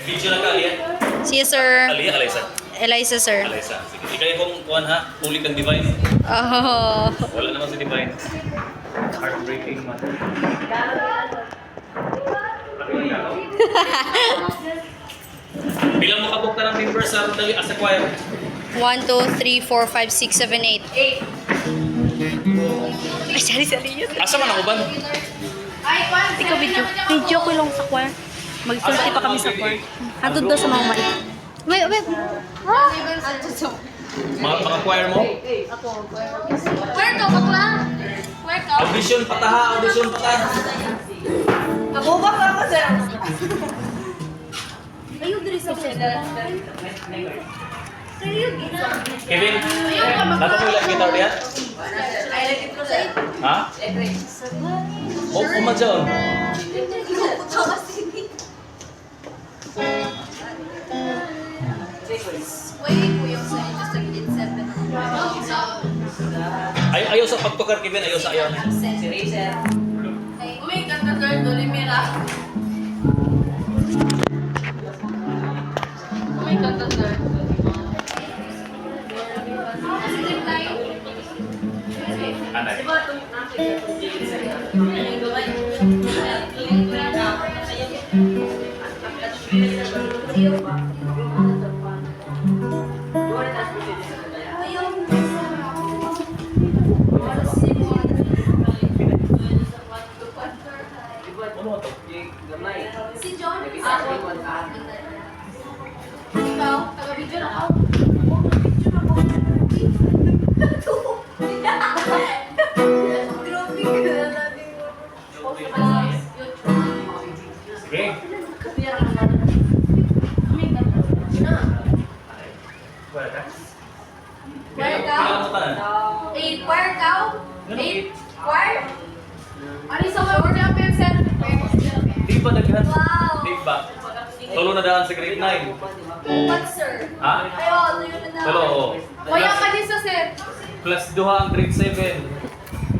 Video na ka, Alia? Yes, sir. Alia, Alaysa? Eliza, sir. Alaysa. Sige, ikay kong kuhan ha, huli kang Divine. Oh. Wala naman si Divine. Heartbreaking man. Bilang makabuk ka ng members sa Rodali as a choir? 1, 2, 3, 4, 5, 6, 7, 8. Ay, sali-sali yun. Asa man ako ba? Ikaw, video. Video ko lang sa choir. Mag-sulti pa kami sa choir. Hantod daw sa mga mait. Wait, wait. Mga choir mo? Where ka, bakla? Where ka? Audition pataha, audition pataha. Kabubak ako, sir. Ayun, diri sa Kevin, dapat mo ilang guitar diyan? I like it kasi. Ha? O, umadyan. Ayaw sa pagtukar, Kevin. Ayaw sa ayaw. Si Razer. Oh my God, na third Dolimira. Oh my God, na third. Anay. Ano to? Si John, ikaw, taga-video na ako. Grabe ka na natin. Sige. Wala ka? Where ka? Kailangan mo ka na. Where ka? Where? Ano sa mga word up yun, sir? Di ba naghan? Wow. Di ba? Tulo na daan sa grade 9. What, sir? Ha? Ayo, tuyo na na. Tulo, oo. Kaya ka din sa sir. Plus 2 ang grade 7.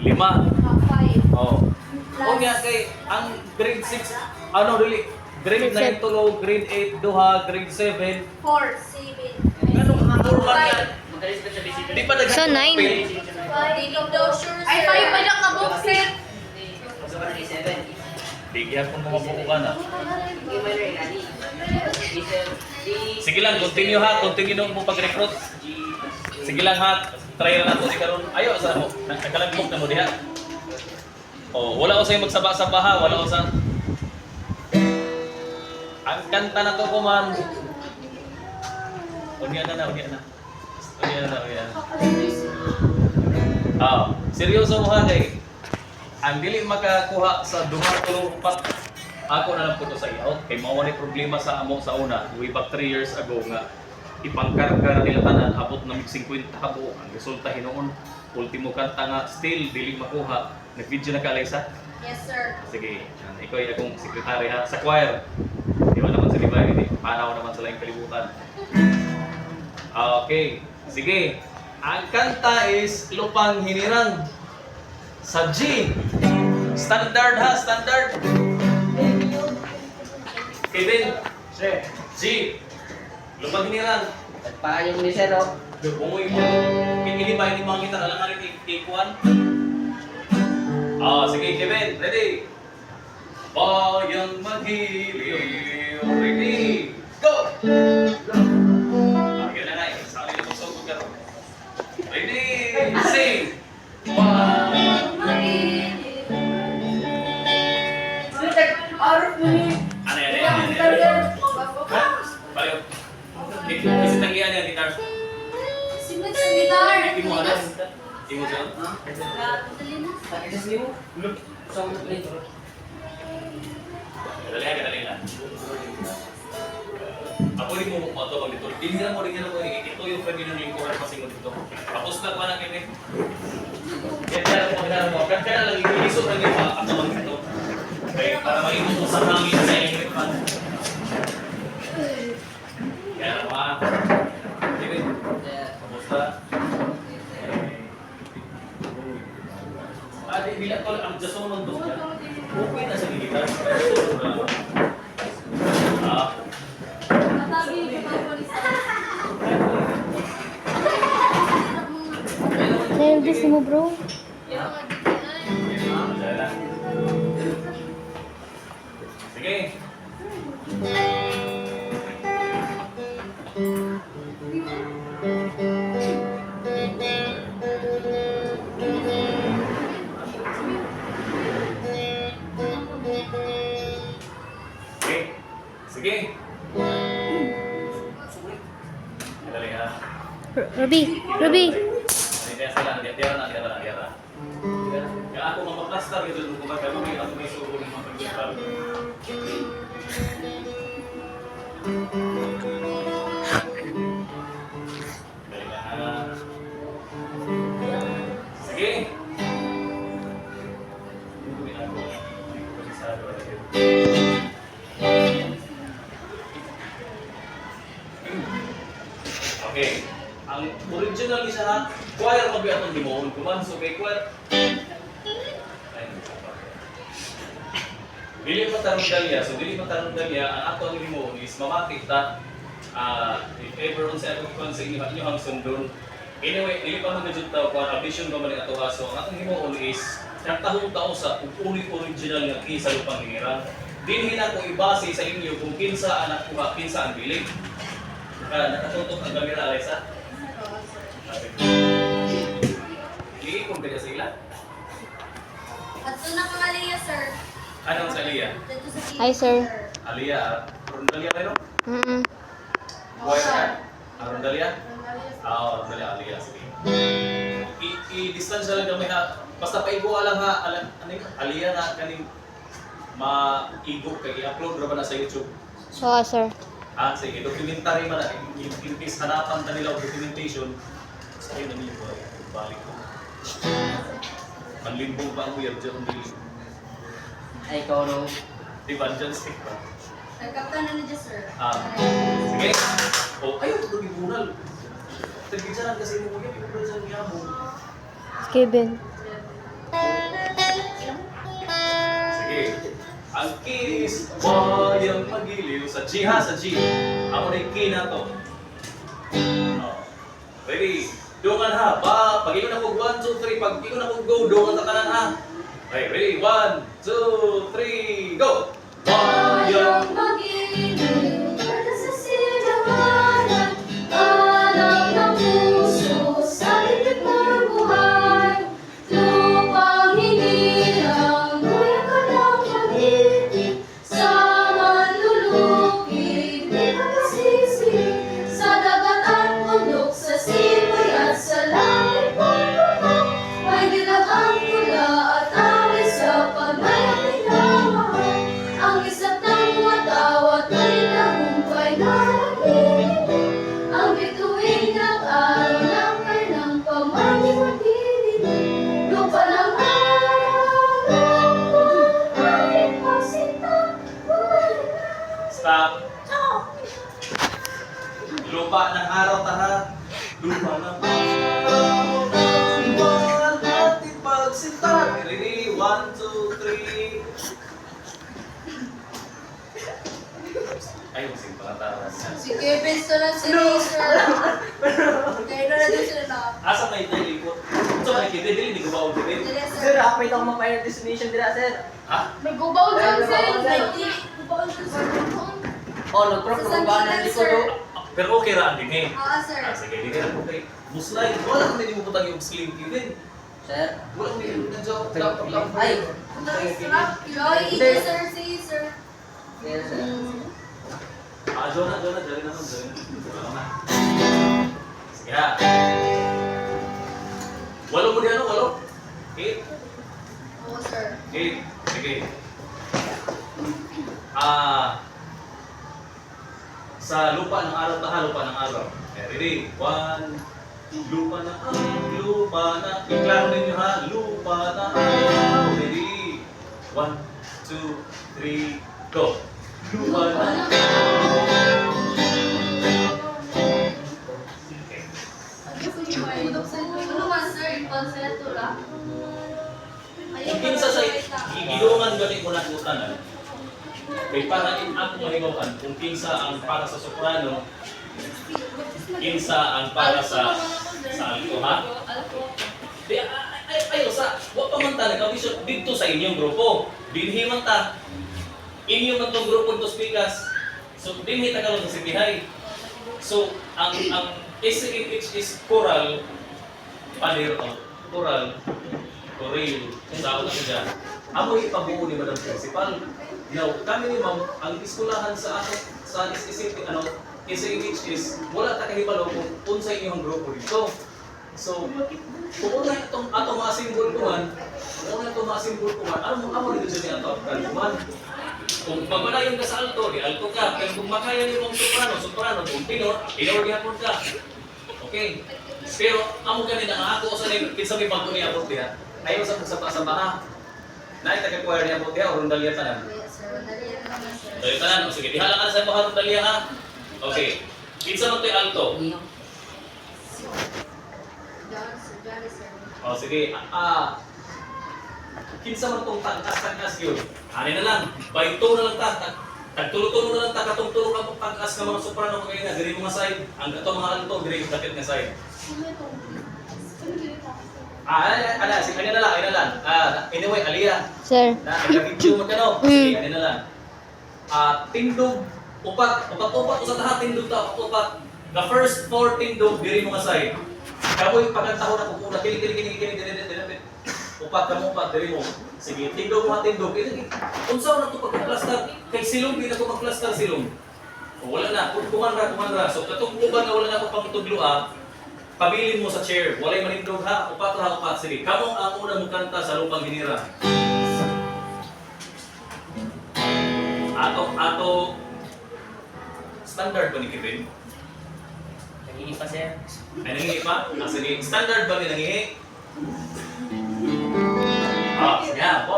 5. Five. Oo. O nga kay, ang grade 6, ano really? Grade 9 tulo, grade 8 duha, grade 7. 4, 7. Ganun, normal yan. Di pa naghan? So, 9. Ay, 5 pa lang kabuk, sir. Bigyan kong mga bukukan ha. Sige lang, continue ha. Continue nung mo pag-recruit. Sige lang ha. Try na nato si karon. Ayo sa mo. Nagkalagmok na mo diha. Oh, wala ko sa'yo magsaba-saba ha. Wala ko sa... Ang kanta na to ko man. Unya na. Seryoso mo ha kay. Ang dili makakuha sa duha tulo upat. Ako na lang po to sa iyo. Kay mao ni problema sa amo sa una. Way back 3 years ago nga ipangkarga na nila tanan abot na 50 habo. Ang resulta hinuon ultimo kanta nga still dili makuha. Nag-video na ka, Alaysa? Yes, sir. Sige, ikaw ay akong sekretary ha sa choir. Di ba naman sa Divine, hindi panaw naman sila yung kalibutan. Okay, sige. Ang kanta is Lupang Hinirang sa G. Standard ha, standard. Kevin, G. Lupang Hinirang. Payong ni Sir, oh. Bungoy mo. Kinilibay ni mga kita, alam nga rin K1. Sige, Kevin, ready? Bayang maghiliw, ready, go! Yun na nga, saan yung magsugod ka rin? Ready, sing! Bayang maghiliw. Ano yan? Ha? Baliw. Kasi tanggihan yan, guitar. Simple sa guitar. Imo ano? Imo siya? Dali lang. Ako rin mo ito pag dito. Dinira mo rin yan ako. Ito yung pwede nyo yung kuhan pasingon dito. Tapos na pa na Kevin. Kaya mo. Kaya lang ilisot na yung mga katamang ito. Okay, para malimot mo sa hangin sa electric fan. Kaya naman. Kevin, kamusta? Bilang ko ang just mo nandun ka. Okay na sa gitar. Diyos mo, bro. Sige. Sige. Sige. Dali ha. Ruby, Ruby. Diyan sila, diyan. Kaya ako mapaplastar ito kung kumbaga may ako may suko ng mga pag-ibal. Sige. Okay. Ang original ni siya choir mabigat ang himuon kuman so kay choir. Dili matarong dalya, so dili matarong dalya ang ato ang himuon is mamatik ta if ever on sa akong sa inyo ang sundon. Anyway, dili pa man jud ta kuan audition ba man ato ha so ang atong himuon is tahong tao sa original nga kisa lupang hinirang. Dinhi na ko ibase sa inyo kung kinsa ang nakuha, kinsa ang bilig. Nakatutok ang kamera, Alexa. Iikon ka sa ila. At so nakakaliya, sir. Anong sa Aliyah? Dito sa Hi, sir. Aliyah, Rondalia kayo? Mm-mm. Buhay ka? Rondalia? Oo, Rondalia, Aliyah. Sige. I-distance lang kami ha. Basta paigo lang ha. Ano yun? Aliyah na kaning ma-igo kay i-upload ra ba na sa YouTube? Oo, sir. Sige, documentary man na. In case hanapan na nila o documentation, sa'yo na niyo balik ko. Manlimbong pa ang weird dyan kung dili. Ay, ikaw nung Diba, dyan stick ba? Nagkapta na niya, sir. Sige. O, ayaw ito gibunal. Tagbisanan kasi mo yan, ibunal sa niya mo. Kevin. Sige. Ang kiss, wayang magiliw sa G ha, sa G. Ako na yung key na to. Ready? Dungan ha. Pag ikaw na kog 1, 2, 3. Pag ikaw na kog go, dungan ta kanan ha. Okay, ready? 1, 2, 3, go! Wayang magiliw, para sa silanganan, alam ng puso, sa liit ng buhay. Lupang hinirang, nguya ka ng pag-ibig, sa manlulupig, di ka masisi, sa dagat at bundok, sa simoy at sa langit mong bundok, may dilag ang tula at awit sa pagmayang minamahal. Ang isang tawat-awat ay tagumpay na naglilig. Ang bituin ng araw ng kanyang pamaniwagilid. Lupa ng araw ng buhay, pagsinta, buhay na. Stop. Lupa ng araw taha. Lupa ng araw ng buwan ating pagsinta. Ready? 1, 2, 3. Ayaw sing pangatara. Si Kevin sa lang si Razer. Kaya na doon sila na. Asa may daily po? Ito may kita, dili, di ko ba ulit? Sir, ako ito akong mapayang destination dira, sir. Ha? May gubaw dyan, sir. May May gubaw dili. Gubaw dyan, sir. Oh, nag-prop Sa ko ba Sandilan, ng likod sir. o? Pero okay ra din eh. Sir. Sige, di ka na po kay Muslay. Wala kang hindi mo putang yung slim Kevin. Sir? Wala kang hindi mo job. Ay! Joy, ito, sir. Si, sir. Sir, sir. Jonah, dali na nun. Wala na. Sige ha. Walo mo di ano, walo? 8? Oo, sir. 8. Sige. Sa lupa ng araw taha, lupa ng araw. Okay, ready? 1. Lupa ng araw, lupa na. Iklaro ninyo ha, lupa ng araw. Ready? 1, 2, 3, go. Lupa ng araw. Okay. Ano man, sir? Konseto lang. Kung kinsa sa igidungan gani ko na utanan. Kay para in ako mahigawan kung kinsa ang para sa soprano, kinsa ang para sa alto ha. Di ayo sa wa pa man ta nag-audition dito sa inyong grupo. Dinhi man ta. Inyo man tong grupo to speakers. So dinhi ta karon sa Sipihay. So ang SMH is choral panir choral choral sa ako siya. Amo ipabuo ni Madam Principal. Now, kami ni ma'am, ang iskulahan sa ato sa SMH SMH is wala ta kahibalo kung unsa inyong grupo dito. So, kung una itong ato mga simbol ko man, ano mo dito siya ato man? Kung magmanayon ka sa alto, di alto ka. Pero kung makaya niyo mong soprano, kung tenor gihapon ka. Okay? Pero amo gani na ako sa kinsa may bagto niya abot diha. Ayaw sa baha. Nay taga choir niya abot diha o rondalya tanan. Dali tanan, sige dihala ka sa baha rondalya ha. Okay. Kinsa man toy alto? Oh, sige. Kinsa man tong tangkas yun. Ani na lang. Baito na lang ta. Tagtulo-tulo na lang ta katong tulo ka tangkas nga mga soprano kay nga diri mga side. Ang ato mga alto diri sa dakit nga side. Sige na lang. Anyway, Aliyah. Sir. Na nag-video mo kano. Sige, ani na lang. Tindog upat sa taha tindog ta upat. The first 4 tindog diri mga side. Kapoy pagkantahon na kung kini upat diri mo. Sige, tindog mo tindog. Unsa na to pagplaster kay silong di na ko magplaster silong. Wala na, kuman ra. So katong uban na wala na ko pangtudloa. Pabilin mo sa chair. Walay manindog ha. Upat. Sige, kamong ang una mong kanta sa lupang ginira. Ato standard ba ni Kevin? Nangihi pa, sir. Ay, nangihi pa? Sige, standard ba ni nangihi? Sige ha.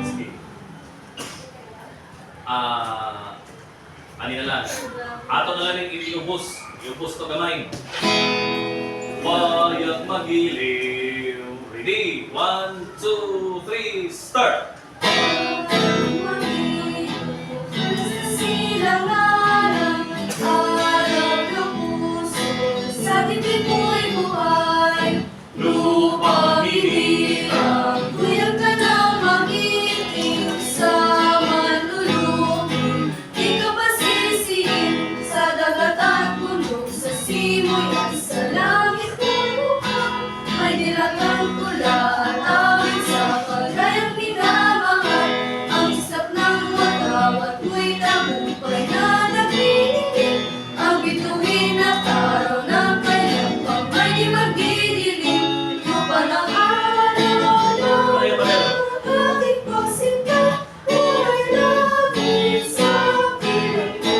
Sige. Ani na lang. Ato na lang iubos. Iubos to gamay. Bayag magiliw. Ready? 1, 2, 3, start! Lupa hinirang, kuyang ka na magiting sa manlulumin. Di ka masisiin sa dagat at bundok, sa simoy at sa langit bumuhang. May nilagang tula at awit sa kagayang minamahal. Ang isap ng watawat mo'y tagumpay na nagbibigay. Ang bituin at araw ng kanyang pamay di magdidilim. Lupa ng araw na aking pagsinta, buhay langit sa piling mo.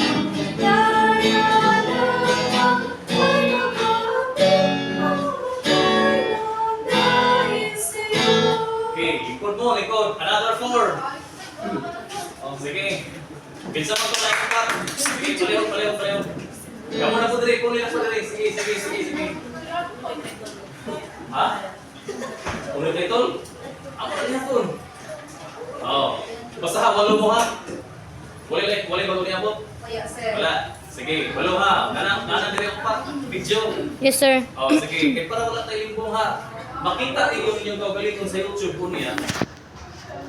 Ang daya lamang ay nakaapit, ang matay ng dahil sa'yo. Okay, likod. Another 4. Oh, sige. Pinsa mo itong like part. Sige, palayo. Kamu na po diri, kunin na po diri. Sige. Ha? Ulit na itol? Ako na niya Oh. Basta ha, walo mo ha. Wala bago niya po? Wala. Sige, walo ha. Nana diri ang pa. Video. Yes, sir. Oh, sige. Kaya para wala tayo limbong ha. Makita niyo yung gagaliton sa YouTube po niya.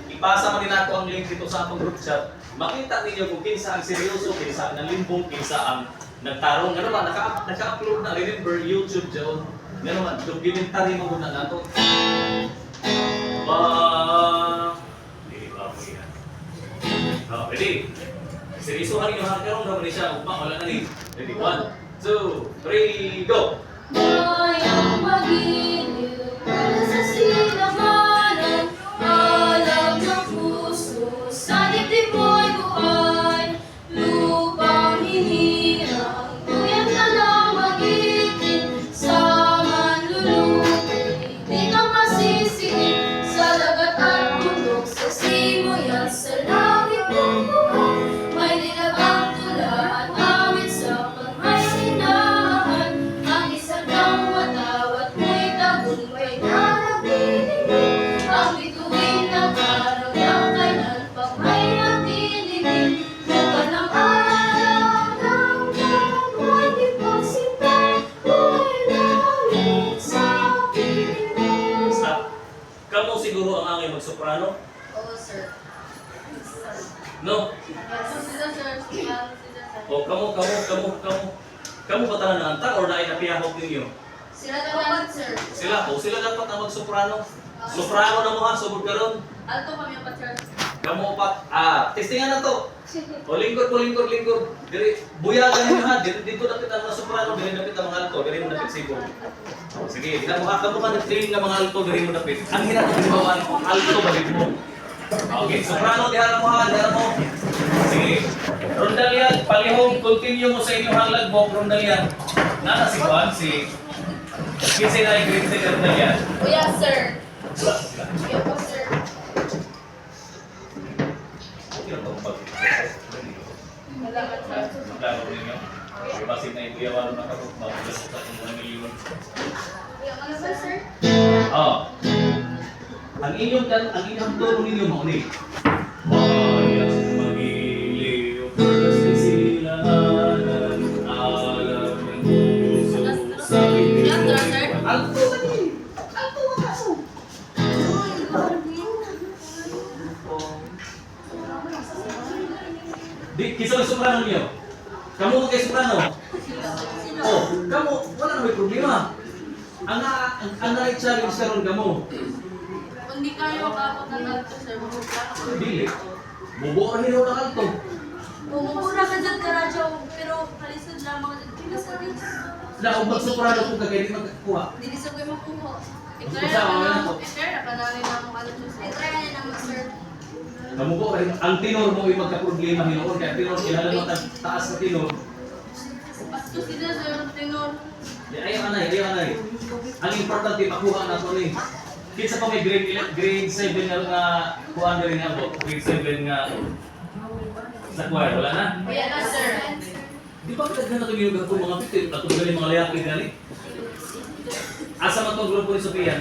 Ipasa man din ako ang link dito sa atong group chat. Makita ninyo kung kinsa ang seryoso, kinsa ang limbong, kinsa ang nagtarong. Ano ba, naka-upload na, remember, YouTube dyan. Ano ba, documentary mo muna nato. Hindi ba mo yan? Oh, ready? Seryosohan nyo ha, karong naman siya. Wala na ni. Ready, 1, 2, 3, go! Mayang magiliw, wala sa silamanan, alam ng puso, sa dibdib mo'y buhay. Lupang hinirang, tuyang ka lang magiting, sa manlulupi, di ka masisiin, sa dagat at bundok, sa simoy at sa langit bumuhang. May nilagang tula at awit sa pagmay sinamahan, ang isang watawat Kamo siguro ang angay mag-soprano? Oo, sir. No? Sila, sir. O kamo ba tanan na anta or nainapiyahok ninyo? Sila dapat, sir. Sila dapat ang mag-soprano. Soprano na mo ha, subod karon. Alto kami ang sir. Kamo upat. Testingan na to. O lingkod. Diri buyagan niyo ha. Dito dapat ang mga soprano, diri dapat ang mga alto, diri mo dapat sibo. Sige, di na mo ka nag-train ng mga alto, diri mo dapat. Ang hirap ng bawaan alto ba dito? Okay, soprano diha mo ha, diha mo. Sige. Rondalyan, palihog, continue mo sa inyong lagbok, Rondalyan. Nana si Juan, si Kinsi na i-grade sa Rondalyan. Kuya, sir. Sila. Kuya po, sir. Okay lang pag Salamat, sir. magkano ninyo. Basin na yung kuyawan na kapag magulas sa mga milyon. Kuya, ano ba, sir? Ang inyong tulong ninyo mauni. Mayas magiliw kasi sila alam ng puso sa Yan, sir. Alto ba ni? Alto ba kaso? Di, kisa may soprano niyo. Kamu mo kay soprano? Oh, kamu, wala na may problema. Ang na-challenge ka ron kamo. Kung di kayo makapag ng alto, sir, magpuplano ko. Dili. Bubo ra hino ng alto. Pumupura ka dyan, karadyo, pero kalisod lamang dyan pila sa beach. Daog mag-soprano kung kagaya di magkakuha. Hindi sa kayo makuha. Sa mga yan po. Ikaya na kanalin na mong alto, sir. Ikaya na naman, sir. Kamu ko, ang tenor mo ay magka-problema hinoon. Kaya tenor, kilala mo taas na tenor. Pasto sila, sir, ang tenor. Ayaw anay. Ang importante, makuha na ito ni. Kinsa pa may grade 7 nga kuhaan na rin ako. Grade 7 nga sa choir, wala na? Kuya na, sir. Di ba kataghan na ito yung mga pitin? Katong galing mga layaki gali. Asa man itong grupo ni Sofia?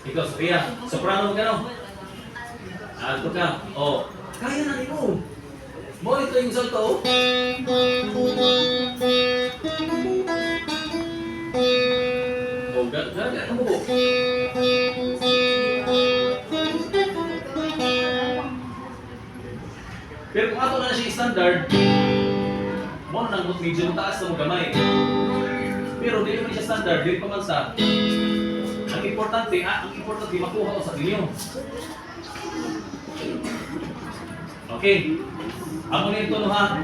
Ikaw, Sofia. Soprano mo ka no? Alto ka. Oh. Kaya na ni mo. Mo ito yung salto. Oh, gaga mo po. Pero kung ato na siya standard, mo na nang medyo taas na mo gamay. Pero di naman siya standard, di pa man sa. Ang importante makuha ko sa inyo. Okay. Amo na ito no ha.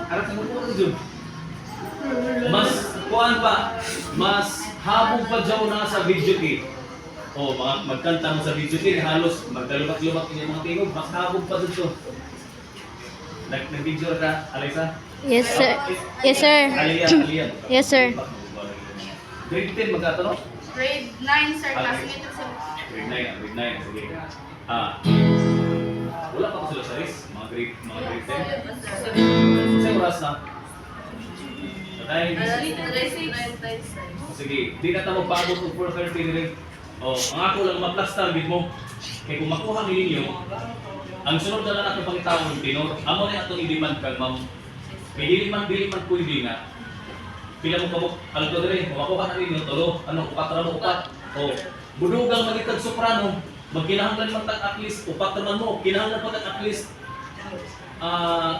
Harap sa mo ko dyan. Mas kuan pa, mas habog pa dyan na sa video kit. O mga magkanta mo sa video kit, halos magdalubat-lubat yung mga tingog, mas habog pa dyan. Nag-video ka, Alyssa? Yes, sir. Yes, sir. Aliyah. Yes, sir. Grade 10 magkatano? Grade 9, sir. Classmate ko, sir. Grade 9, sige. Wala pa ko sila sa race, mga grade 10. Sa oras na? Sige, di na tayo magpaabot ng 4:30 nila. Ang ako lang maplastar bid mo. Kaya kung makuha ninyo, ang sunod na lang natin pangitawag ng tenor, amo na itong i-demand kang ma'am. May dili man pwede nga. Pila mo kabuk, alto dire, makuha na ninyo, tulo, upat na mo, upat. Budugang magitag soprano, magkinahanglan man tag at least, upat naman mo, kinahanglan pa tag at least,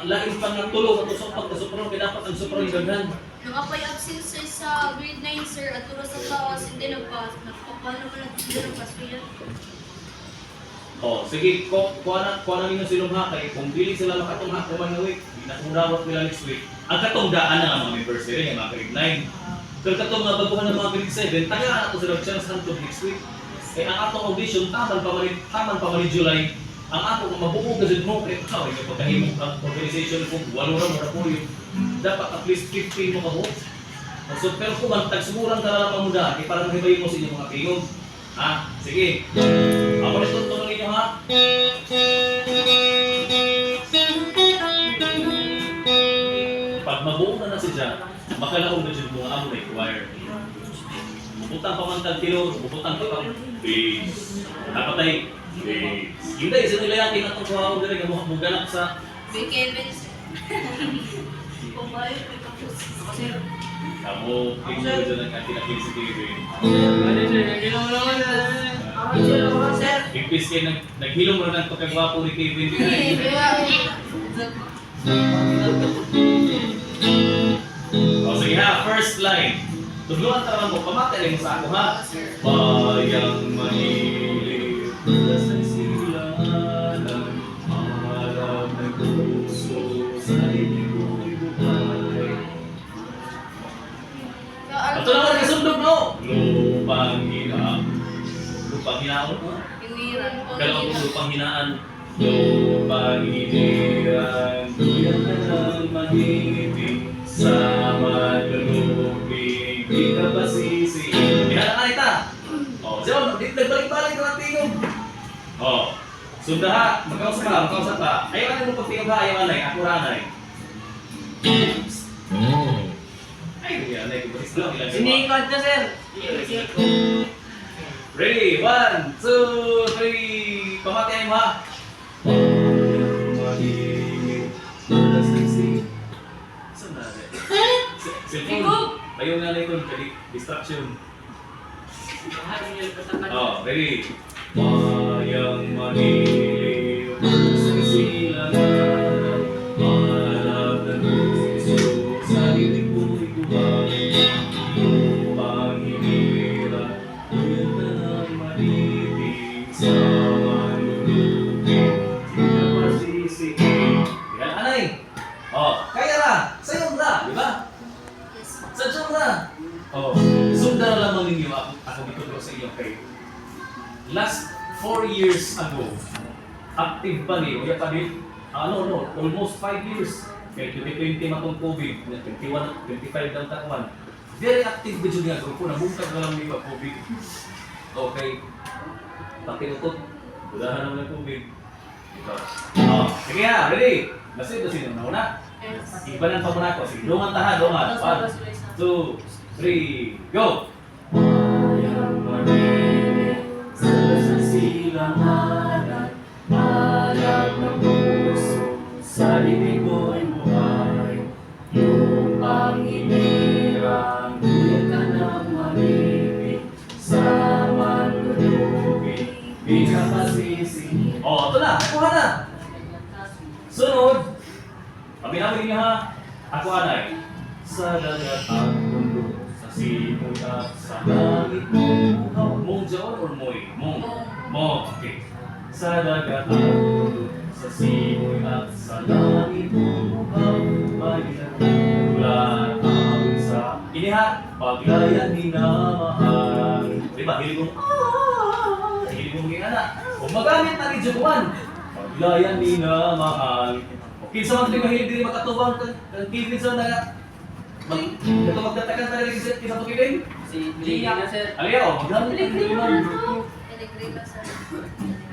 lain pang tulo, katusok pag soprano, kaya dapat ang soprano yung gaghan. Nung ako'y absent, sir, sa grade 9, sir, at turo sa taas, hindi nagpas. Paano naman hindi nagpas ko yan? Sige, kuha na ninyo silumha kay kung dili sila makatungha ko man week, di na kung rawat nila next week. Ang katungdaan na mga anniversary ng mga grade 9. Pero katong nga baguhan ng mga grade 7, tagaan na ito sila chance hantod next week. Kaya ang atong audition, taman pa mali July. Ang atong mabuo kasi mo, kaya ikaw, yung pagkahimong ang organization kung walo na mura po yun. Dapat at least 15 mo kabuo. So, pero kung tagsuguran ka na lang pamuda, eh parang hibayin mo sa inyong mga tingog. Sige. Ako rin tutulong ninyo ha. Pag mabuo na siya, makalaong na siya mga amo na i-choir. Bubutang pa man tag-tilo, bubutang pa pang please. Napatay, please. Yun dahil, sino nila yakin atong kuhaw din ang mga ganap sa... Kevin, sir. Kung bayo, may kapos. Kamu, tinggal dyan ang ating aking si Pilipin. Impis kayo, naghilom mo ng pagkagwapo ni Kevin. O sige ha, first line. Tugluan ka mo, pamatay mo sa ako ha. Bayang mahilig, sa silangan, alam ng puso, sa ibig buhay. Ito naman kasundog no? Lupang hinaan. Lupang hinaan mo? Dalawang lupang hinaan. Lupang hiniran, duyan ka ng mahigit sa malulubig, di ka ba sisiin? Hinaan kita! O, siya, nagbalik-balik ka ng tingog. O, sunda ha, magkausap ka, ayaw mo pagtingog ha, ayaw anay, ako ranay. Ay, yanay, kubalis lang, ilan siya. Sinikot na, sir. Ready? 1, 2, 3. Pamatay mo ha. Saan na natin? Cellphone. Tayo nga na ito. Distraction. Oh, ready? Mayang maniliw sa silangan, malab ng puso sa hilig ko'y buhay. Lupang hinirang, yun na ang malibig sa manulubig, di ka masisiin. Yan, anay! Oh, kaya na! Sayo na! Di ba? Sadyo na! Oh, sunda na lamang ninyo ako dito ko sa iyo kay last 4 years ago, active pa ni, uya pa din, almost 5 years. Kaya 2020 matong COVID, 21, 25 daw takuan. Very active video nga grupo, nabungkag na lang niyo COVID. Okay, pakinutot, udahan naman ng COVID. Ito. Oh, sige ha, ready? Basi na una. Ibanan pa muna ako. Sige, dungan tahan, dungan. 1, 2, 3, go! Mayang manilig sa silangan, alam ng puso sa libig ko'y buhay. Lupang hinirang, duyan ka ng malibig sa manlulubig, di ka masisi. Oh, ito na! Nakuha na! Sunod! Paminamin niyo ha! Ako anay. Sa dagat at mundo, sa simoy at sa langit mong buhaw. Mong John or Moy? Mong. Mong, okay. Sa dagat at mundo, sa simoy at sa langit mong buhaw. Magiging awit sa iniha, paglayan minamahal. Diba? Hilig mong hilig mong gingana. Kung magamit na rin Jukuan, paglayan minamahal. Okay, sa mga mahilig din makatubang kang Kevin sa na ito magtatakan talaga isa to Kevin? Si Liya na, sir. Aliyaw, magamit ang inyong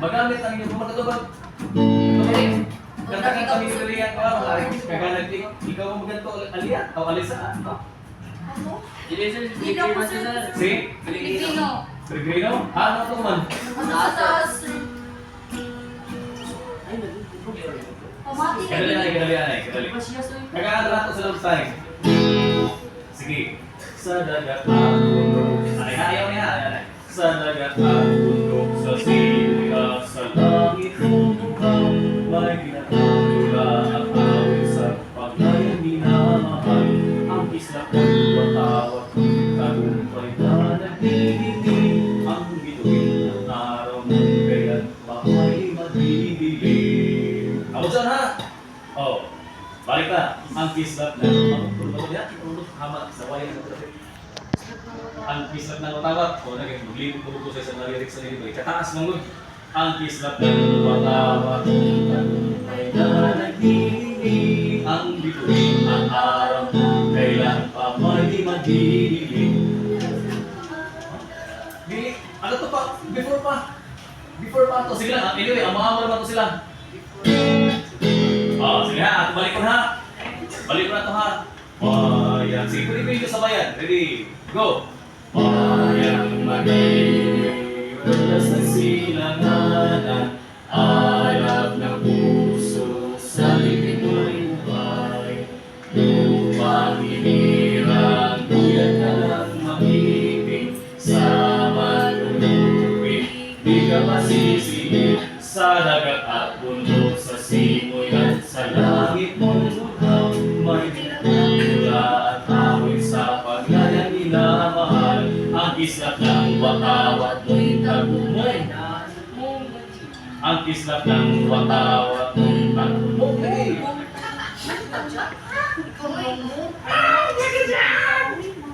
magamit ang inyong makatubang. Katakan kami ni Liya ko ang ari. Kaya nagtik ikaw ang maganto Aliya o Alisa. Hindi, sir. Liya na, sir. Si Pilipino. Pellegrino? Ano to man? Mataas. Pamati Kadali anay. Kagaan rato sa love time. Sige. Sa dagat at bundok. Ayaw niya. Sa dagat at bundok, sa simoy at sa langit bumukaw, may ginatula at awit sa paglayan minamahal. Ang isla ko'y watawat, tagumpay na nagdidilig. Ang bituin ng araw mong kaya't mako'y madidilig. Ako dyan ha? Oh. Balik na, ang kislat na matutulog niya, itulog hamat sa wayan na tulog. Ang kislat na matawat, o naging maglibig ko sa isang nalirik sa nilibig. Kataas mong ang kislat na matawat, tagumpay na nagdidilig. Ang bituin ang araw, kailan pa may madidilig. Ano to pa? Before pa to. Sige lang, anyway, ama-ama naman to sila. Sige ha, balik ko na. Balik ko na ito ha. Mayang, sige, pwede ko sabayan. Ready, go! Mayang manilig, wala sa silanganan, alab ng puso, sa libig mo'y buhay. Lupang hinirang, kislap ng watawat mo'y tagumay. Ang kislap ng watawat mo'y tagumay.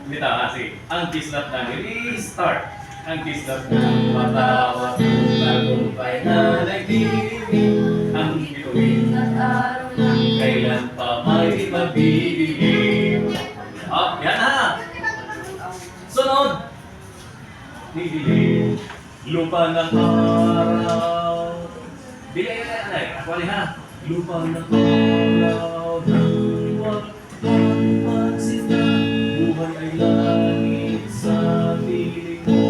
Dito kasi, ang kislap ng restart. Ang kislap ng watawat mo'y tagumpay na nagdilim. Ang bituin at araw na kailan pa may mabibigay. Yan ha! Sunod! Didilim, lupa ng araw. Dili ay, ako ha. Lupa ng araw ng walang pagsita. Buhay ay langit sa piling mo.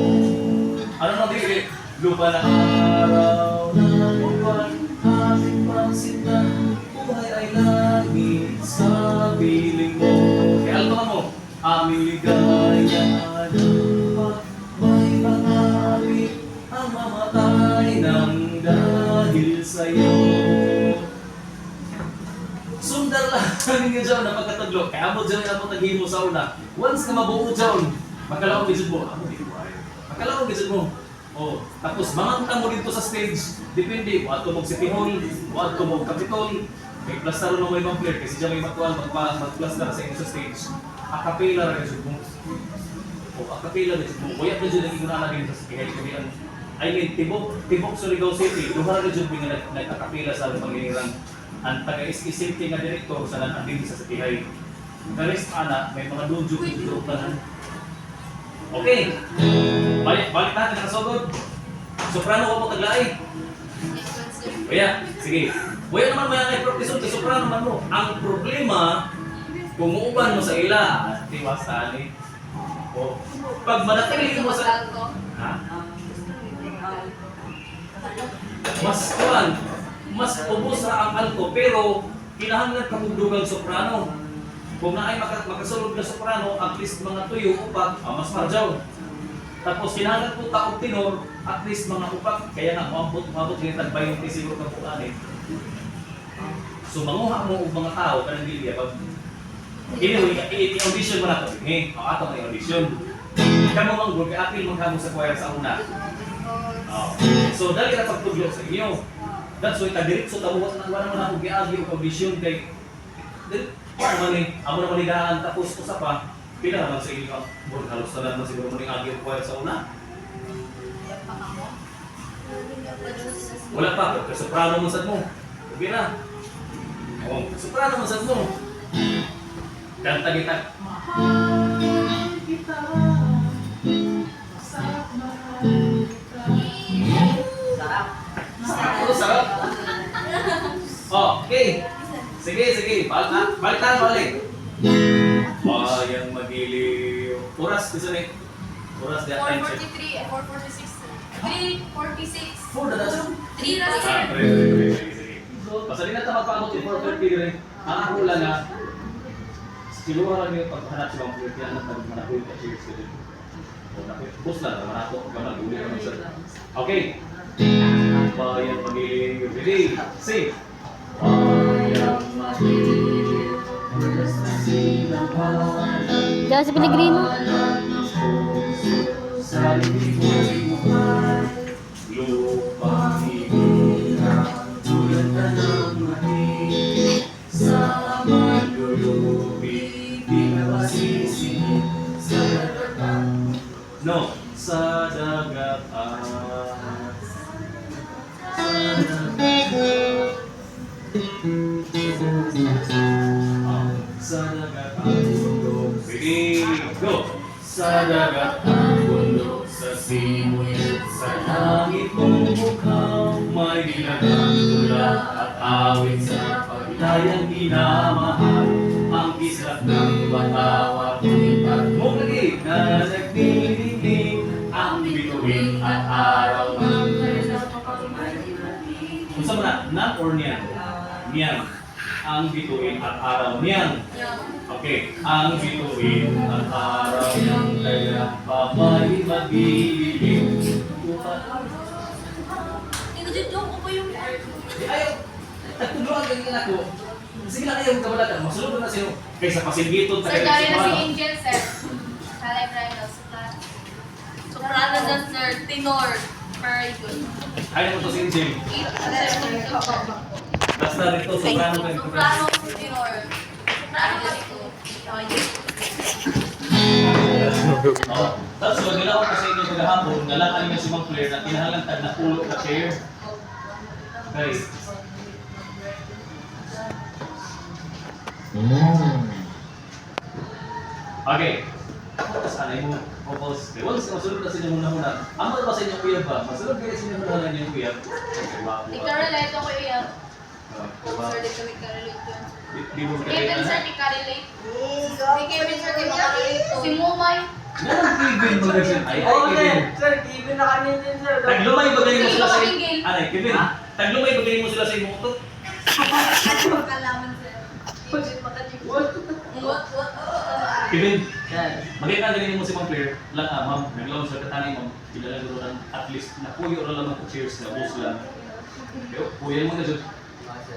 Ano nang dili? Lupa ng araw ng walang pagsita. Buhay ay langit sa piling mo. Kaya alam mo, aming ligaya may pangawit ang mamatay ng dahil sa'yo. Sundar lang ninyo dyan na pagkataglo. Kaya mo dyan na naghimo sa una. Once ka mabuo dyan, magkalaong gizod mo. Ako dito ay. Magkalaong gizod mo. Oh, tapos mamanta mo dito sa stage. Depende. Huwag tumog si Pihol. Huwag tumog Kapitol. May plaster mo may mga player. Kasi dyan may matual mag-plaster sa inyo sa stage. Akapela rin gizod mo. O akapela rin gizod mo. Kaya na dyan naging unana din sa Sikihay. I mean, Tibok Surigao City. Luhara rin dyan yung nag-akapela sa Pangiliran. Ang taga-isip nga direktor sa nanandin sa Sikihay. Karis ana, may mga dojo dito tanan. Okay. Balik natin sa sugod. Soprano ko po taglay. Kuya, sige. Kuya naman may ang profesor kay soprano man mo. Ang problema kung uuban mo sa ila, tiwas tali. O pag manatili mo sa ha? Mas ubos ra ang alto pero kinahanglan ka mong dugang soprano. Kung naay makasulod na soprano, at least mga tuyo, upat, mas marjaw. Tapos kinahanglan po taong tenor, at least mga upat, kaya nga mabot yung tagbayong siguro ka po ani. So manguha mo og mga tao kanang dili pag i-audition mo na to. Ato na i-audition. Kamo mang gud kay apil man kamo sa choir sa una. So dali ra pagtudlo sa inyo. That's why tadiretso tabuhat nang wala man ako giagi og audition kay amo naman idaan tapos usa pa pila naman sa inyo murag halos na naman siguro mo ning agi og choir sa una. Wala pa pero soprano mo sad mo. Okay na. Oh, soprano mo sad mo. Kanta kita. Sarap. Okay. Sige. Balik. Bayang magiliw. Oras, gusto ni? Oras di attention. 4:43 and 4:46. 3:46. 4 na daw. 3 na sir. Sige. Pasalin na ta magpaabot yung 4:30 rin. Ang ako lang nga, siguro lang yung paghanap sa mga pwede yan at maghanap yung cheers ko din. Bus lang, naman ako. Gamal, uli naman sir. Okay. Bayang magiliw. Ready? Say. Bayang magiliw. Diyan si Pellegrino. Sa lupang ibigay, tulad ka ng mali. Sa malulubi, di ka masisingin. Sa dagat, no, sa dagat at sa dagat ang bundok. Sige, go! Sa dagat ang bundok, sa simoy at sa langit mong bukhaw, may dinagang tula at awit sa paglayang minamahal. Ang kislap ng watawat at mong lagi na nagdilingling, ang bituin at araw ng kung saan mo na? Nan or niyan? Niyan. Ang bituin at araw niyan. Okay. Ang bituin at araw niyan kaya pamay magbibiling. Nag-joke ko po yung Ayaw. Tagtuluan ganyan ako. Sige lang kayo kabalatan. Masulog na sa'yo. Kaysa pasilgiton. Sir, dahil na si Angel, sir. Kalay Bridal, sa class. Soprano na sir, tenor. Very good. Ayaw mo to si Angel. Basta dito, soprano ka. Soprano, tenor. Soprano na ito. Oh, tapos so, ginawa ko sa inyo maghapon, nalangan niyo si Ma'am Claire na kinahalantad na pulo ka chair. Okay. Okay. Tapos anay mo, focus. Okay, once masunod na sa inyo muna-muna. Amo ba sa inyo kuya ba? Masunod kayo sa inyo muna yung kuya. Okay, wow. Ikarelate ako iyan. Wow. Sir, di kami karelate yun. Di mo Kevin sir, di karelate. Si Kevin sir, di makarelate to. Si Mumay. Yan ang Kevin mo kasi. Ay, Kevin. Sir, Kevin na kami din, sir. Taglumay ba ganyan mo sila sa Sige, Miguel. Anay, Kevin. Taglumay ba ganyan mo sila sa inyo to? Ano makalaman sir? What? Kevin, Sir. maganda ganyan mo si Ma'am Claire. Lang ma'am, naglawan sa katani ma'am. Pinalagro lang at least napuyo na lang ako cheers na bus lang. Pero puyo mo na dyan.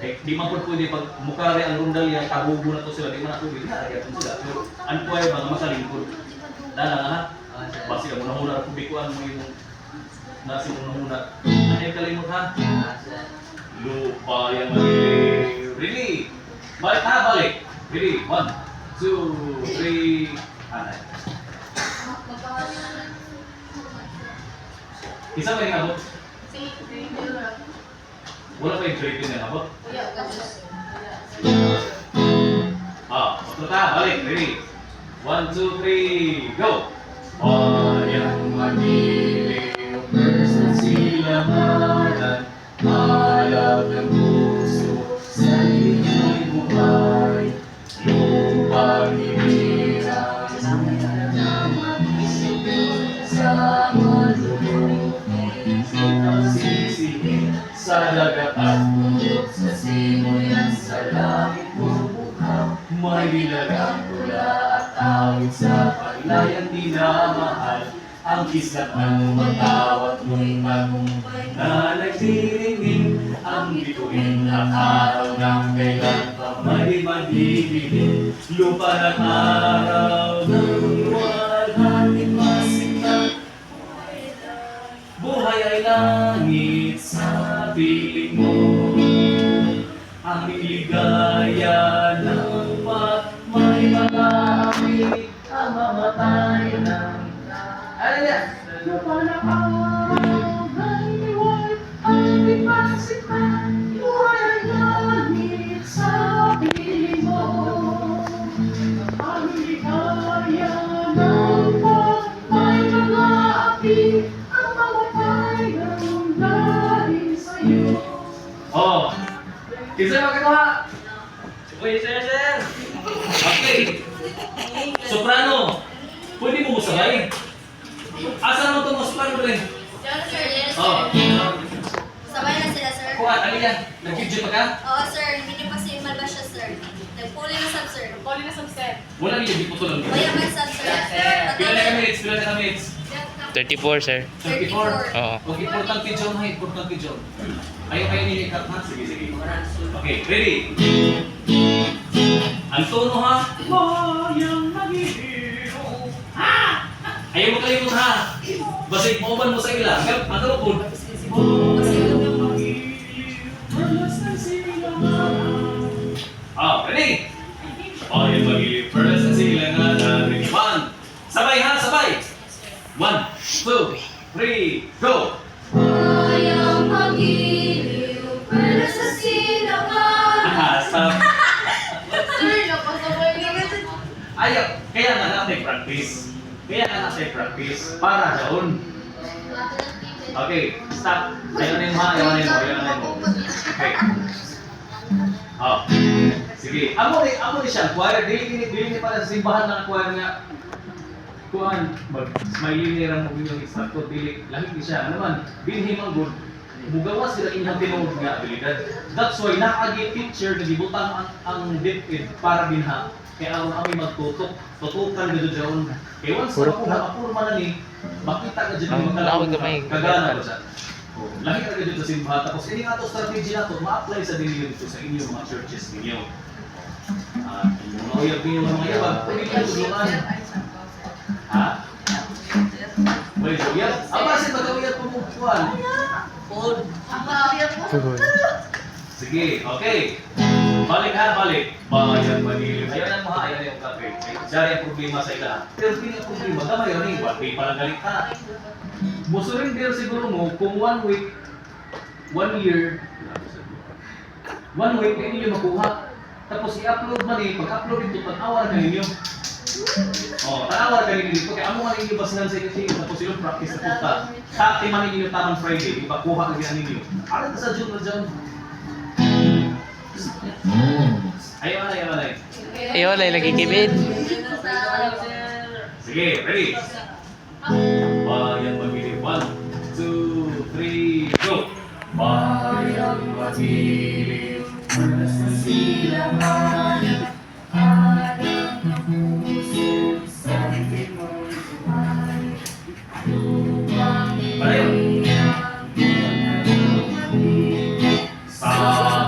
Eh, di man po pwede pag mukha rin ang rundal yan, kabubo na to sila, di man na pwede na, agad sila. Pero ano po ay mga masalingkod. Dala nga ha? Basi ka muna-muna, kubikuan mo yung nasi muna-muna. Ano yung kalimot ha? Lupa yang lagi. Ready? Balik ha, balik. Ready? 1, 2, 3. Anay. Isa ba yung abot? Si Wala pa yung draping na abot? Kuya, ganun. Otro ta, balik. Ready? 1, 2, 3, go! Bayang magiliw, sa silamanan, alab ng puso, sa iyong buhay. Lupang ibira, sa malulog, sisihin sa dagat at bundok, sa simoy at sa langit bumukaw. May dilagang tula at awit sa paglayang dinamahal. Ang kisap ang matawat mo'y tagumpay na nagsiringin. Ang bituin at araw ng kailan pa may madidilim. Lupa ng araw ng walhating masinag. Buhay ay langit sa piling mo. Aming ligaya ng may mga amoy ang mamatay ng ano yan? Lupa ng araw ng liway aming masinag. Buhay ay langit sa piling mo. Aming ligaya ng may mga api ang mamatay ng dahil sa'yo. Oh! Isa magkakawa! Uy, sir, sir. Okay. Soprano. Pwede mo musabay. Asa mo itong soprano rin? Diyan, sir. Yes, sir. Oh. Sabay na sila, sir. Kuha, ano yan? Nag-video pa ka? Oo, sir. Hindi niyo pa si Malba siya, sir. Nagpuli na sub, sir. Nagpuli na sub, sir. Wala niyo, di po tulong. Kuya, may sub, sir. Pila na ka minutes? Pila na ka minutes? 34, sir. 34. Oo. Okay, importante John, ha? Importante John. Ayaw kayo nilikat, ha? Sige, sige. Okay, ready? Ang tono, ha? Bayang nagihiro. Ha? Ayaw mo kalimut, ha? Basig, mauban mo sa ilang. Ang talupod. Ready? Bayang magilip, first na silangan. Ready? 1. Sabay, ha? Sabay. 1, 2, 3, go! Bayang magiliw, pero sa silangan. Stop. Sir, napasabay na. Ayaw, kaya nga natin practice. Kaya nga natin practice para doon. Okay, stop. Ayaw na yung ayaw na mo. Okay. Sige. Amo ni siya, choir. Dili pala sa simbahan ng choir nga. Kuan, mag-smiley ni Ramon yung instructor, dili, lahit ni siya. Ano man, binhim ang good. Mugawas sila inyong tinuod nga abilidad. That's why nakagi teacher na gibutang ang DepEd para binha. Kaya ang kami magtutok, tutukan gado dyan. Kaya once na ako nakapurma na ni, makita ka dyan yung kagana ba siya. Lahit ka dyan sa simbahan. Tapos ini nga to strategy na to, ma-apply sa dinyo dito sa inyong mga churches ninyo. Yung mga uyag ninyo mga yabag, pwede kayo tulungan. Ha? Very good. Yan. Aba, si pagkawiyat pumupuan. Sige, okay. Balik ha, balik. Bayan Manila. Ayaw na mga, ayaw na yung kape. Diyan yung problema sa ila. Pero hindi yung problema. Gamay yun eh. Wag palang galit ka. Gusto rin din siguro mo, kung 1 week, 1 year, 1 week, hindi nyo makuha. Tapos i-upload man eh. Pag-upload ito, tanawa ka ninyo. Tanawa ka ninyo dito. Kaya amo nga ninyo basihan sa kasi tapos yung practice na punta. Kati man ninyo tamang Friday, ipakuha ka yan ninyo. Ano ka sa June na dyan? Ayaw na. Ayaw, lagi kibid. Sige, ready? Bayan Magili. 1, 2, 3, go! Bayan Magili, malas na silangan, harap ng puso sa limang buhay. Balayo! Sa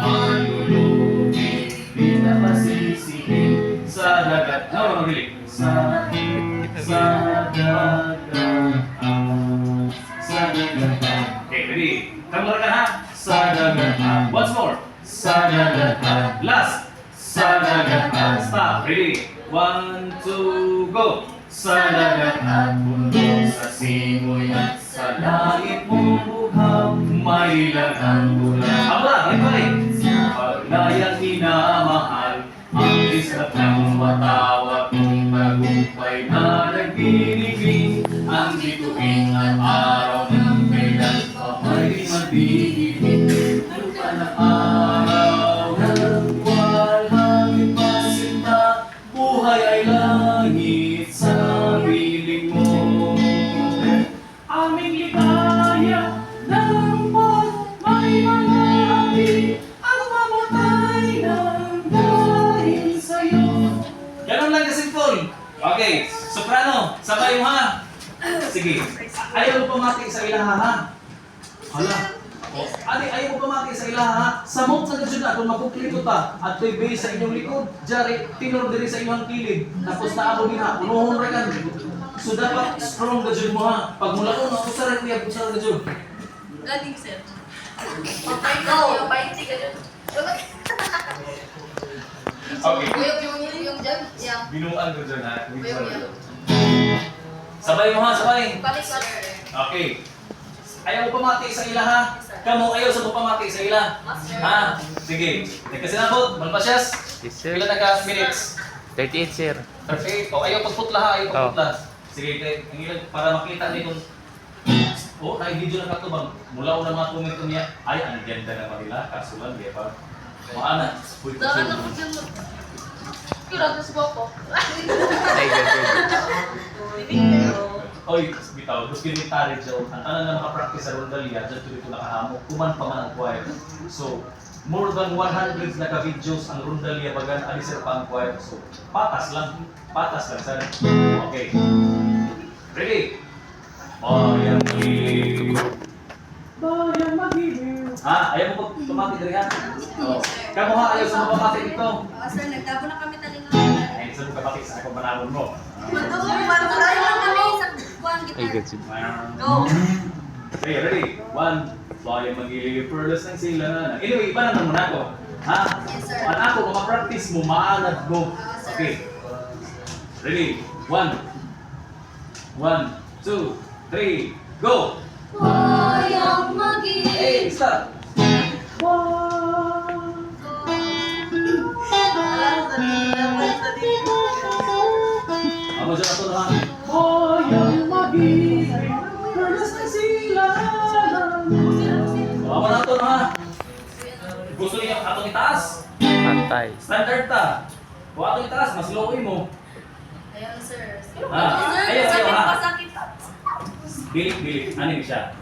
manulugin, di na masisihin sa dagat. No, Magili. Sa dagat. Okay, ready? Kamura ka ha? Sa dagat. Once more. Sa dagat. Last. Sa dagat. Stop. Ready? 1, 2, go. Sa dagat at bundok, sa simoy at sa langit mong buhaw, may lagang bulan. Kamura, balik. Paglayang minamahal, ang isap ng matawag kong tagumpay na nagdinigling, ang bituin at araw ng kailan pa may magdidilig. Lupa na araw ng walang ipasinta, buhay ay langit sa piling mo. Aming ligaya ng pag may mga api, ang mamatay ng dahil sa'yo. Ganun lang kasimple. Okay, soprano, sabay mo ha. Sige, ayaw mo pamati sa ilaha ha. Hala. Adi, ayaw mo pamati sa ilaha ha. Samot na gadyo na kung makuklito ta at to'y base sa inyong likod. Jari, tinor diri sa inyong kilid. Tapos naabo din ha, unuhon rekan. So dapat strong gadyo mo ha. Pag mula ko, nakusarap niya, kusarap gadyo. Galing, sir. Okay, go. Paiti ka dyan. Okay. Uyog yung dyan. Yeah. Binuan gadyo na. Uyog yan. Sabay mo ha, sabay. Balik, sir. Okay. Ayaw mo pamati sa ila ha. Kamu ayaw sa mo pamati sa ila. Ha? Sige. Nagkasinabot, malpasyas. Yes, sir. Pila na ka minutes? 38, sir. 38. O ayaw pagputla ha, ayaw pagputla. Sige, ang ilan para makita din kung na-video na ka to bang mula una mga komento niya, ay ang ganda na Manila, kasulan, di ba? Maana. Dahan ako dyan mo. Kira, tas ko. Ay, good. Oy, bitaw, gusto kinitari dyan. Ang tanan na makapractice sa Rondalia, dyan tuloy ko nakahamok, kuman pa man ang choir. So, more than 100 na ka-videos ang Rondalia bagan, alisir pa ang choir. So, patas lang, sir. Okay. Ready? Bayan Magili. Bayan Magili. Ha? Ayaw mo tumati diri ha? Oo. Kamu ha, ayaw sa mababati dito. Sir, nagtabo na kami talingan. Ay, sa mga kapatid sa ako manamon mo. Mantayo lang kami sa buwan Ay, good, gitar. sir. Go. Okay, ready? 1. Bayan Magili. Perlas ng sila. Anyway, iba na naman ako. Ha? Yes, sir. Kung ako, kung ma-practice mo, maanad mo. Okay. Ready? 1, 2, 3, go! Bayang Magili. Hey, stop! Ako dyan ako naman. Bayang Magili. Perlas ng sila. Ako na ito na. Gusto niyo atong itaas? Pantay. Standard ta. Kung atong itaas, mas low mo. Ayan, sir. Ayaw ha. Pasakit. Bilik. Ano yun siya?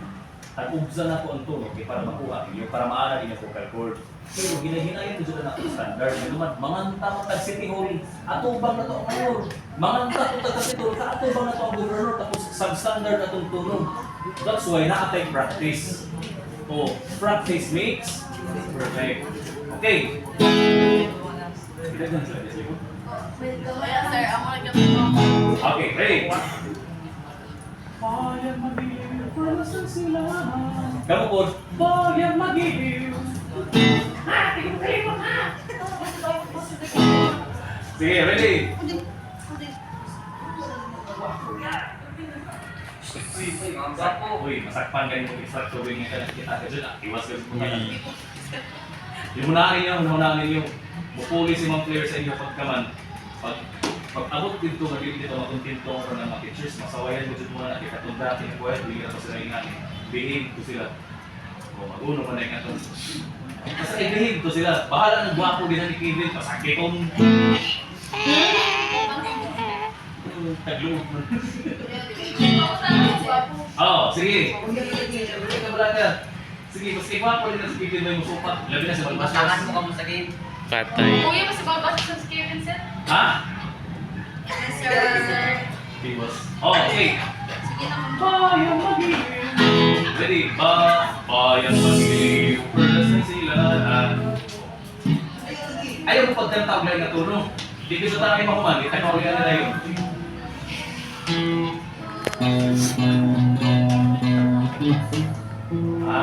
Tag-ubsan na po ang tunog para makuha ninyo, para maala ninyo vocal cord. Pero hinahinayan ko dyan na ako standard. Manganta mo tag City Hall. Atubang na to ang mayor. Manganta ko tag City Hall. Atubang na to ang governor. Tapos substandard na itong tunog. That's why nakatay practice. Practice makes perfect. Okay. Ayan, sir. Ako nagkakita. Okay, ready? Bayan magiliw, palasan sila. Kamu po. Bayan magiliw. Sige, ready? Uy, masakpan kayo yung isa tuwing nga ka kita ka dyan. Iwas ka sa Limunahin yung mupuli si mga player sa inyo pagkaman. Pag abot dito, magiging dito makuntinto ko ng mga pictures, masawayan mo dito muna nakita itong dati ng buhay, hindi ka pa sila ingani. Behave ko sila. O mag-uno pa na yung ato. Basta i-behave ko sila. Bahala ng gwapo din na ni Kevin, pasagi kong... Tagloob mo. Oo, sige. Sige ka balaga. Sige, mas gwapo din na si Kevin may musupat. Labi na sa balbas. Takas mo ka mo sa game. Patay. Kuya, mas babasa sa Kevin, sir? Ha? Yes, sir. Diwas. Oh, okay. Sige naman. Bayan magiliw. Ready? Bayan magiliw. Perlas ng silahan. Ayaw mo pagkantawag lang na tuno. Di gusto tayo mahuman. Di tayo ulit na yun. Ha?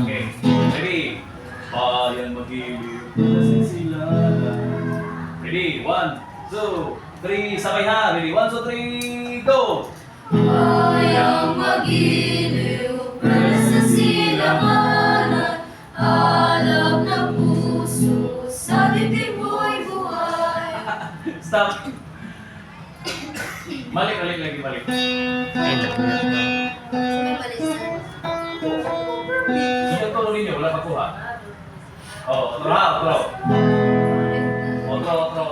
Okay. Ready? Bayan magiliw. Perlas ng silahan. Ready? 1, 2, 3, sabay ha. Ready? 1, 2, 3, go! Bayang magiliw, sa silanganan, alab na puso, sa dibdib mo'y buhay. Stop! Balik lagi, balik. Sige, tulo ninyo, wala pa kuha. Oh, otro ha, otro. Otro.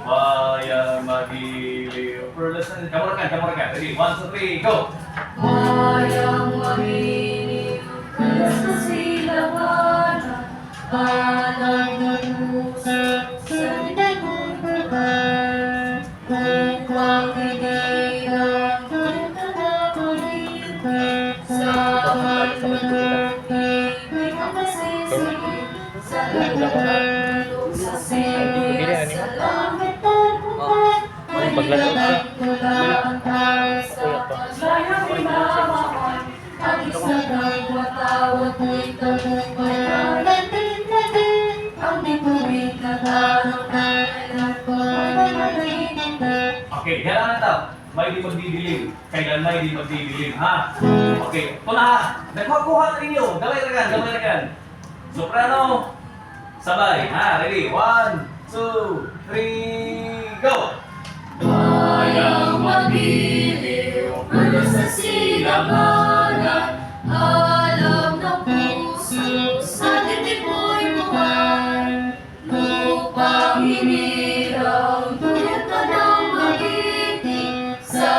Bayang magiliw. Perlas ng... Kamu rekan. Ready? 1, 2, 3, go! Bayang magiliw, sa silanganan, alab na puso, sa dibdib mo'y buhay. Upang hindi ang kwenta na ulit, sa hindi ka masisigi, sa lahat sa sibig, sa langit at buwan, may nilalang mula ang tawag sa paglayang minamahal. Ang isang nagwatawag mo'y tagumpay na natin. Ang bituin na tanong na kailan ko ay nanaginip. Okay, kailangan na tao. May di magdidilim. Kailan may di magdidilim, ha? Okay, ito na ha. Nagpakuha na ninyo. Gamay na kan. Soprano. Sabay, ha? Ready? 1, 2, 3, go! Bayang magiliw, sa silanganan, alam ng puso, sa dibdib mo'y buhay. Lupang hinirang, dulot na ng magiting, sa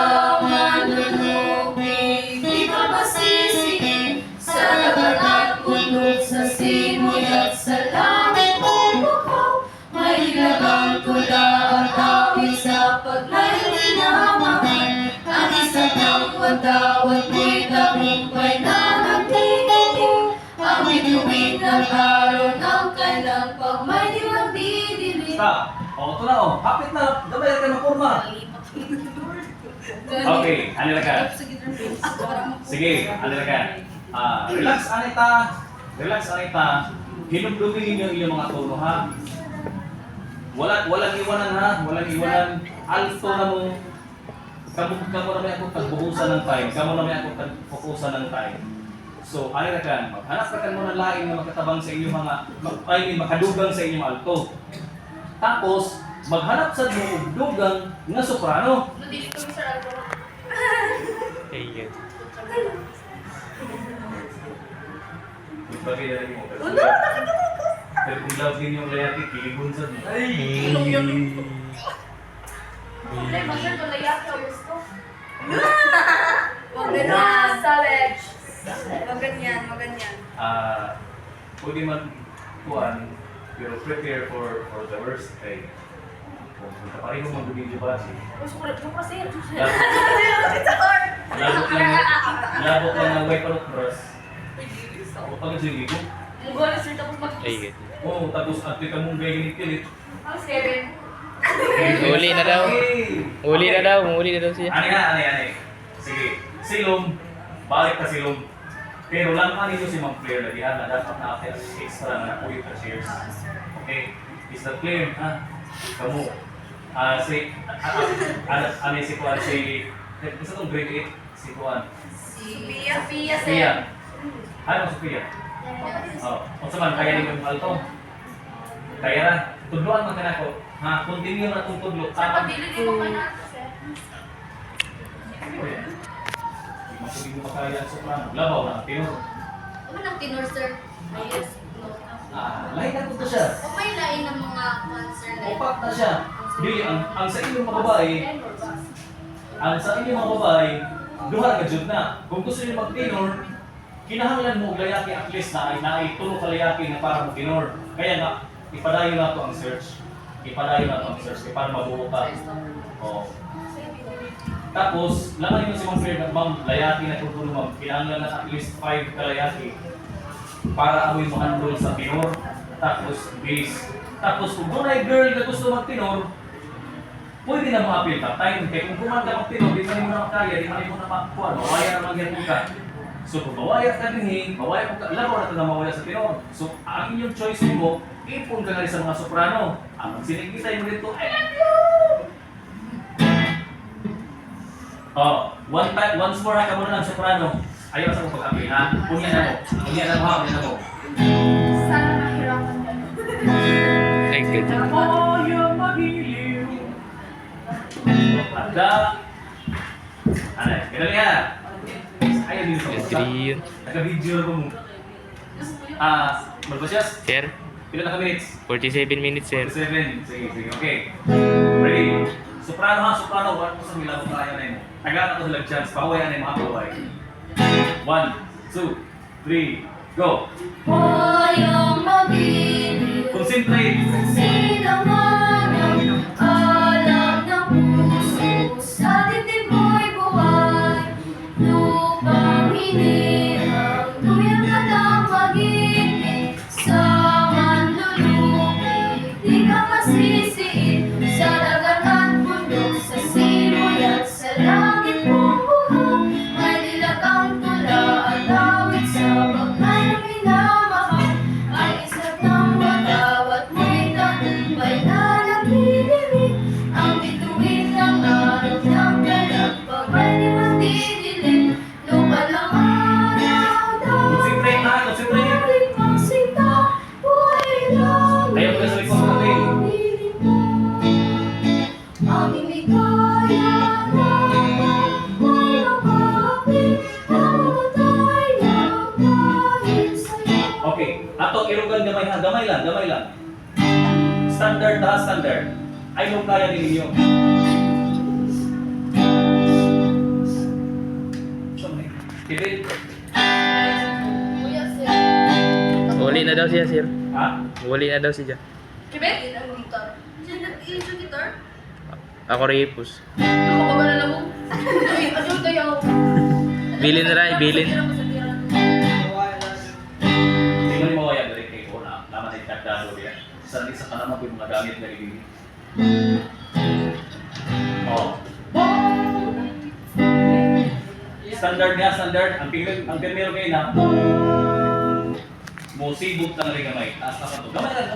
manluluping, di ka masisigi, sa lahat at bundok, sa simoy at sa langit mo'y bukaw. May nilagang tula at awit sa paglayang minamahal. Ang isang nagwatawag mo'y tagumpay na nagtitinig. Ang bituin ng araw ng kailang pag may di magdidilim. Stop. O, ito na o. Kapit na. Gamay na ng kurma. Okay, anila Sige, anila Relax, Anita. Hinumdumin ninyo inyong mga tono, ha? Walang iwanan, ha? Walang iwanan. Alto na mo. Kamu na may akong tagbuhusan ng time. Kamu na may akong tagbuhusan ng time. So, anila ka. Maghanap ka mo ng laing na magkatabang sa inyong mga, makadugang sa inyong alto. Tapos, maghanap sa dugang na soprano. Nandito kami sa album. Ayun. Ibagay na rin mo. Pero kung love din yung layati, kilibun sa mo. Ay, masya, tulayat ka, gusto. Huwag ganyan. Savage. Huwag ganyan. Pwede man kuhan, pero prepare for the worst. Okay. Kung pareho mag-video ba siya? Labot lang ang way parot bros. O pag sige ko. Munggo na sir, tapos mag- Ayun. Oo, tapos ate ka mong gaya ni Kilit. Ang Kevin. Uli na daw. Uli na daw siya. Ani. Sige, silom. Balik ka silom. Pero lang ninyo si Ma'am Claire na diyan na dapat na extra na kuya ka shares. Okay? Is that clear? Ha? Kamu. Si Kuan, gusto kong grade 8, si Kuan. Sophia, sir. Sophia. Ano, Sophia? Oh, kung saan kaya din yung alto? Kaya na, tudloan man ka na ko. Ha, continue na itong tudlo. Sir, pabili din mo ka na, sir. Hindi mo makaya sa plano. Labaw na, tinuro. Ano nang tinor, sir? Ayos. Lain na ito siya. O may lain ng mga cancer na Opak na siya. Dili, ang sa inyong mga babae, duha ka jud na. Kung gusto niyo mag-tenor, kinahanglan mo og layaki at least na ay tulo ka layaki na para mo tenor. Kaya nga, ipadayon na to ang search. Kaya para mabuo ka. Oh. Tapos, laman yun si Ma'am Claire na ma'am, layaki na tutulo ma'am. Kinahanglan na at least 5 ka layaki para amoy mo handle sa tenor. Tapos, bass. Tapos, kung doon ay girl na gusto mag-tenor, pwede na ma-appeal ka time. Kaya kung kumanda mag-tenor, di man mo na makaya, di man mo na makuha, mawaya na magyapon ka. So kung mawaya ka din, mawaya ka, laro na ito na mawaya sa tenor. So ang inyong choice mo, ipon ka nga rin sa mga soprano. Ang sinigitay mo dito, I love you! Oh, once more ha ka muna ng soprano. Ayaw sa kong pag-appeal ha. Punyan na mo. Sana mahirapan ka. Ay, good. Ada. Ano, ganun nga. Ayaw din sa usa. Yun. Naka-video ko mo. Malbasyas? Sir, Pila na ka minutes? 47 minutes, sir. 7. Sige, okay. Ready? Soprano ha, soprano. Wala ko sa milang kaya na yun. Tagata ko sila chance. Pahuwayan na yung mga kaway. 1, 2, 3, go! Wayang mabiliw Concentrate! sa silanganan, alam ng puso, sa dibdib mo'y buhay. Lupang hinirang, tuyang ka lang mag-ibig, sa manlulupi, di ka masisiin, sa dagat at bundok, sa simoy at sa langit mong buhok, may dilag ang tula at awit sa bagnay na minamahal, ay isat ng matawat mo'y tagumpay na naglililig, ang bituin ng araw ng ganap, pag may di magdidilim, lupa lang araw daw, Concentrate ha, concentrate! balik ang sinta, buhay lang, Ayaw ko na sa likod natin. aming ligaya naman, may nakapit, namatay lang dahil sa'yo. Okay, ato irugan gamay ha, gamay lang. Standard ha, standard. Ay nung kaya din ninyo. Kevin, Kuya, sir. Uli na daw siya, sir. ha? Uli na daw siya. Kibet? Ang guitar. Sino nag-i-issue guitar? Ako Ripus. Ako ba na lang mo? Ay, ano kayo? Bilin na rin, bilin. Tingnan mo kaya dari kay ko na naman sa kagdado diyan. Sa kanama ko yung mga gamit na ilili. Oh. Standard nga, standard. Ang primero kayo na musibog na rin gamay. Taas na sa to. Gamay lang.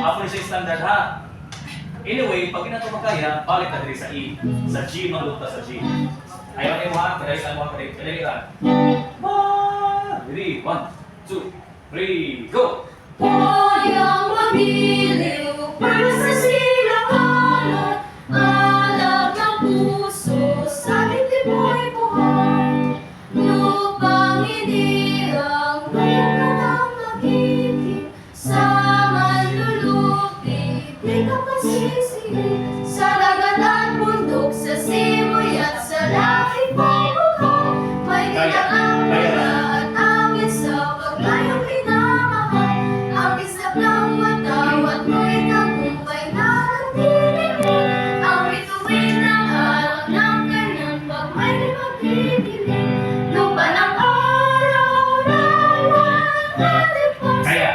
After siya standard ha. Anyway, pag ina ito makaya, balik ka diri sa E. Sa G, maluk ka sa G. Ayaw na yung ha, kadali sa mga kadali. Kadali ka. Ready? 1, 2, 3, go! Wayang mabiliw, para sa silanganan, alam ng puso, sa dibdib mo'y buhay. Lupang hinirang, ngayon ka lang magiging, sa manlulupi, di ka masisihin, sa dagat at bundok, sa simoy at sa langit mong buhok, may dilag ang tula at awit sa paglayong minamahal, ang isap ng matawat mo'y tagumpay na nagdidilim, ang bituin ng araw ng ganyan, pag may magdidilim, lupa ng araw na walang Kaya.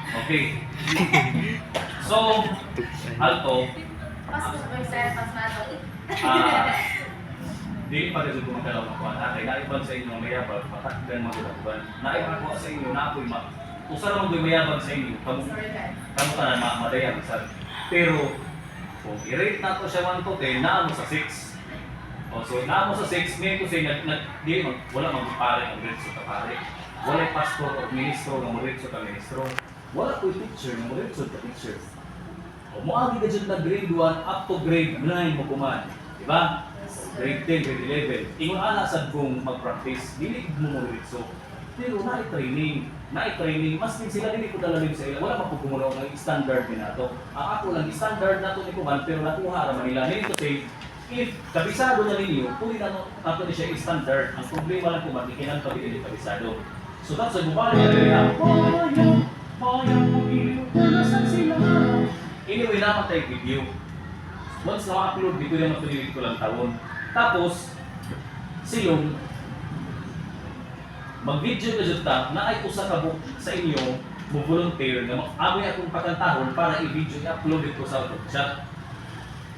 Okay. So, alto, Pas ko ba sir, pas mato. dili pa rin kung magkalaw ng kuwan. Kaya naibag sa inyo, mayabag, matakdan mga kuwan. Naibag ko sa inyo, naapoy usa naman do'y mayabag sa inyo, kamu ka na madayang isa. Pero, kung i-rate na to siya 1 to 10, naamo sa 6. O, so, naamo sa 6, may ko siya, wala magpapare ang grade sa kapare. Wala pastor o ministro ng muritso ka ministro. Wala ko teacher ng muritso ka teacher. O, muagi ka dyan na grade 1 up to grade 9 mo kuman. Diba? Grade 10, grade 11. Ingon ana sad kung mag-practice, dili mo muritso. Pero na-training, mas din sila dili ko talalim sa ila. Wala mapugumulo ng standard din nato. Ang ako lang standard nato ni kuman pero nakuha ra man nila. Nito say if kabisado na ninyo, pwede na nato ni siya standard. Ang problema lang kuman ikinan pa dili kabisado. So that's why bumalik na rin bayang pag-ibig nasan sila. Anyway, naman tayo video. Once na-upload, dito na matulilit ko lang taon. Tapos, silong, mag-video ka dyan na ay usa ka sa inyo mag-volunteer na amoy akong pakantahon para i-video i-upload ito sa chat.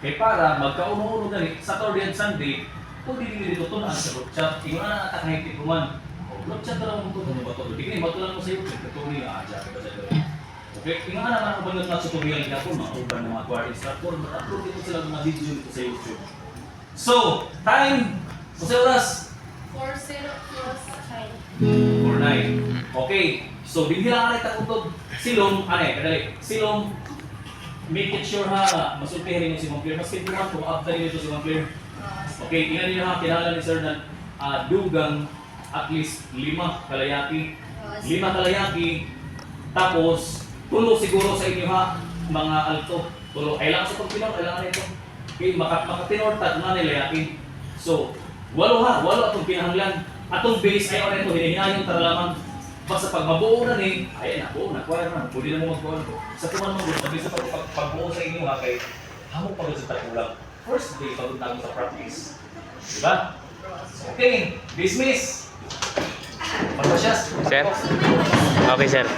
Kaya para magkauno-uno ganit, Saturday and Sunday, kung hindi dito ito na sa chat, ingon na nakahiti ko man. Group chat na lang mo ito, ano ba ito? Hindi matulang mo sa YouTube, ito niya, dyan ka sa doon. Okay, ingon na naman ako ba nga tutorial niya po, mga uban ng mga core instructor, mag-upload dito sila mga video dito sa YouTube. So, time, sa oras, 4-0 plus 4-9. Okay. So, hindi lang alay takutod. Silong, kadali. Silong, make it sure ha, masultihin rin yung si Ma'am Claire. Mas kintuman kung after nito si Ma'am Claire. Okay, tingnan niyo ha, kinala ni Sir na dugang at least 5 kalayaki. 5 kalayaki. Tapos, tulo siguro sa inyo ha, mga alto. Tulo. Kailangan sa pagpinor, kailangan nito. Okay, makatinor, tatlo na nilayakin. So, 8 atong pinahanglan. Atong base ay ito, hinahinayang tara lamang. Basta pag mabuo na ni, ayan na, buo na, kuha na, pwede na mo magbuo ko. Sa kuman mo, sabi sa pagbuo sa inyo ha, kay hamok pagod sa tagulang. First day, pagod na sa practice. Diba? Okay, dismiss! Pagpasyas! Sir? Okay, sir.